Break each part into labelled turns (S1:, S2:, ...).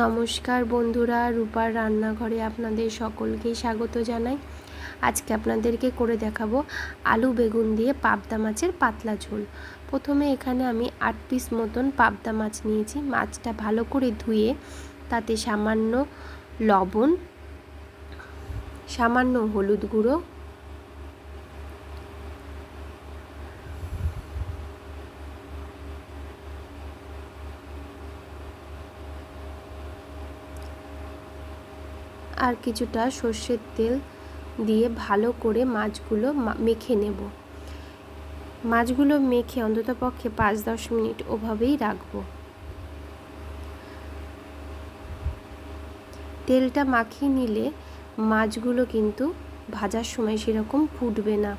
S1: নমস্কার বন্ধুরা, রূপার রান্নাঘরে আপনাদের সকলকেই স্বাগত জানাই। আজকে আপনাদেরকে করে দেখাবো আলু বেগুন দিয়ে পাবদা মাছের পাতলা ঝোল। প্রথমে এখানে আমি 8 পিস মতন পাবদা মাছ নিয়েছি। মাছটা ভালো করে ধুয়ে তাতে সামান্য লবণ, সামান্য হলুদ গুঁড়ো, আর কিছুটা সর্ষের তেল দিয়ে ভালো করে মাছগুলো মেখে নেব। মাছগুলো মেখে অন্ততপক্ষে 5-10 মিনিট ওভাবেই রাখবো। তেলটা মাখিয়ে নিলে মাছগুলো কিন্তু ভাজার সময় সেরকম ফুটবে না।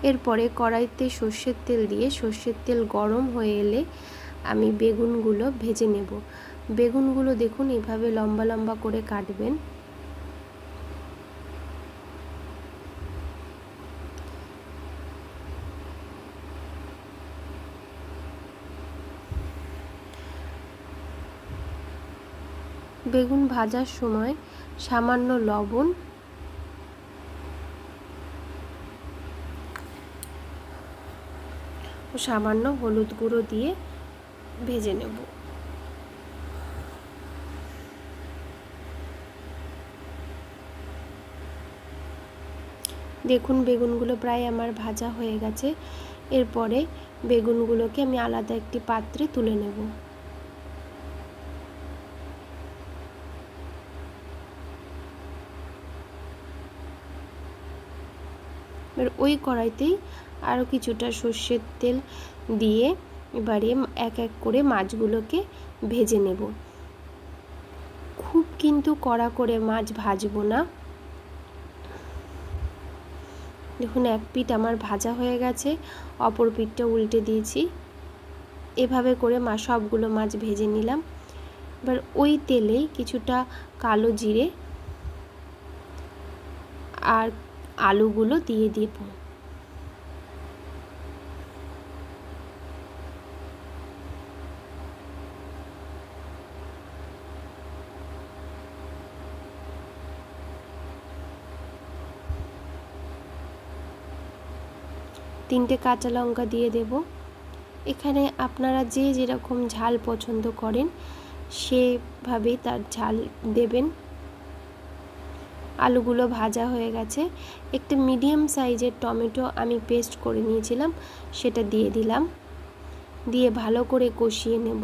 S1: এরপরে কড়াইতে সর্ষের তেল দিয়ে সর্ষের তেল গরম হয়ে এলে আমি বেগুনগুলো ভেজে নেব। বেগুনগুলো দেখুন এইভাবে লম্বা লম্বা করে কাটবেন। বেগুন ভাজার সময় সামান্য লবণ ও সামান্য হলুদ গুঁড়ো দিয়ে ভেজে নেব। দেখুন বেগুনগুলো প্রায় আমার ভাজা হয়ে গেছে। এরপরে বেগুনগুলোকে আমি আলাদা একটি পাত্রে তুলে নেব। এবার ওই কড়াইতেই আরও কিছুটা সর্ষের তেল দিয়ে এবারে এক এক করে মাছগুলোকে ভেজে নেব। খুব কিন্তু কড়া করে মাছ ভাজবো না। দেখুন এক পিঠ আমার ভাজা হয়ে গেছে, অপর পিঠটা উল্টে দিয়েছি। এভাবে করে সবগুলো মাছ ভেজে নিলাম। এবার ওই তেলেই কিছুটা কালো জিরে আর আলুগুলো দিয়ে দেব। তিনটে কাঁচা লঙ্কা দিয়ে দেব। এখানে আপনারা যে যেরকম ঝাল পছন্দ করেন সেভাবেই তার ঝাল দেবেন। আলুগুলো ভাজা হয়ে গেছে। একটা মিডিয়াম সাইজের টমেটো আমি পেস্ট করে নিয়েছিলাম, সেটা দিয়ে দিলাম। দিয়ে ভালো করে কষিয়ে নেব।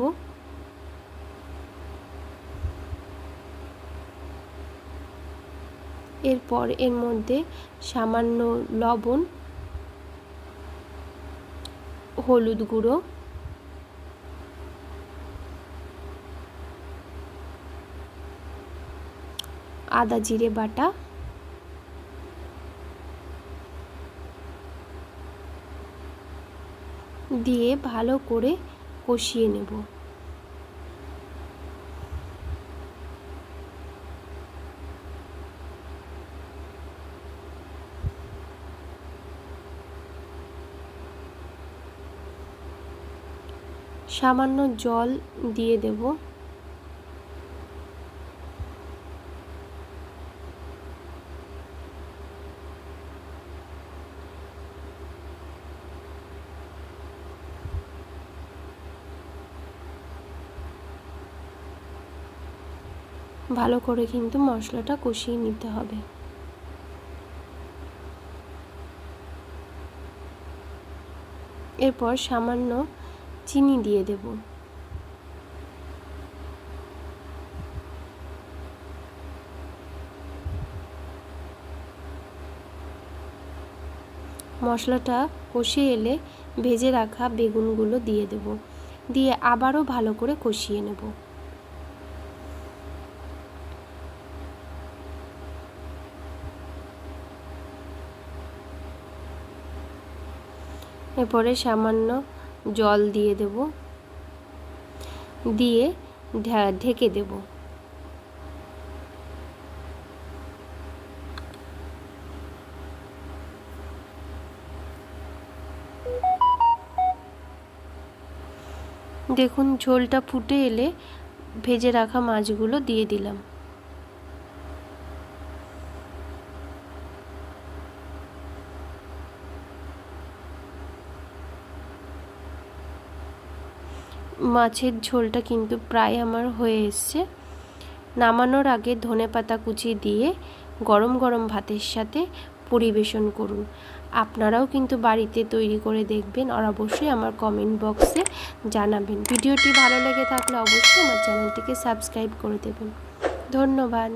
S1: এরপর এর মধ্যে সামান্য লবণ, হলুদ গুঁড়ো, আদা জিরে বাটা, দিয়ে ভালো করে কষিয়ে নেব। সামান্য জল দিয়ে দেব। ভালো করে কিন্তু মশলাটা কষিয়ে নিতে হবে। এরপর সামান্য চিনি দিয়ে দেব। মশলাটা কষিয়ে এলে ভেজে রাখা বেগুনগুলো দিয়ে দেব। দিয়ে আবারও ভালো করে কষিয়ে নেব। এরপরে সামান্য জল দিয়ে দেব, দিয়ে ঢেকে দেব। দেখুন ঝোলটা ফুটে এলে ভেজে রাখা মাছগুলো দিয়ে দিলাম। মাছের ঝোলটা কিন্তু প্রায় আমার হয়ে এসছে। নামানোর আগে ধনেপাতা কুচি দিয়ে গরম গরম ভাতের সাথে পরিবেশন করুন। আপনারাও কিন্তু বাড়িতে তৈরি করে দেখবেন আর অবশ্যই আমার কমেন্ট বক্সে জানাবেন। ভিডিওটি ভালো লেগে থাকলে অবশ্যই আমার চ্যানেলটিকে সাবস্ক্রাইব করে দেবেন। ধন্যবাদ।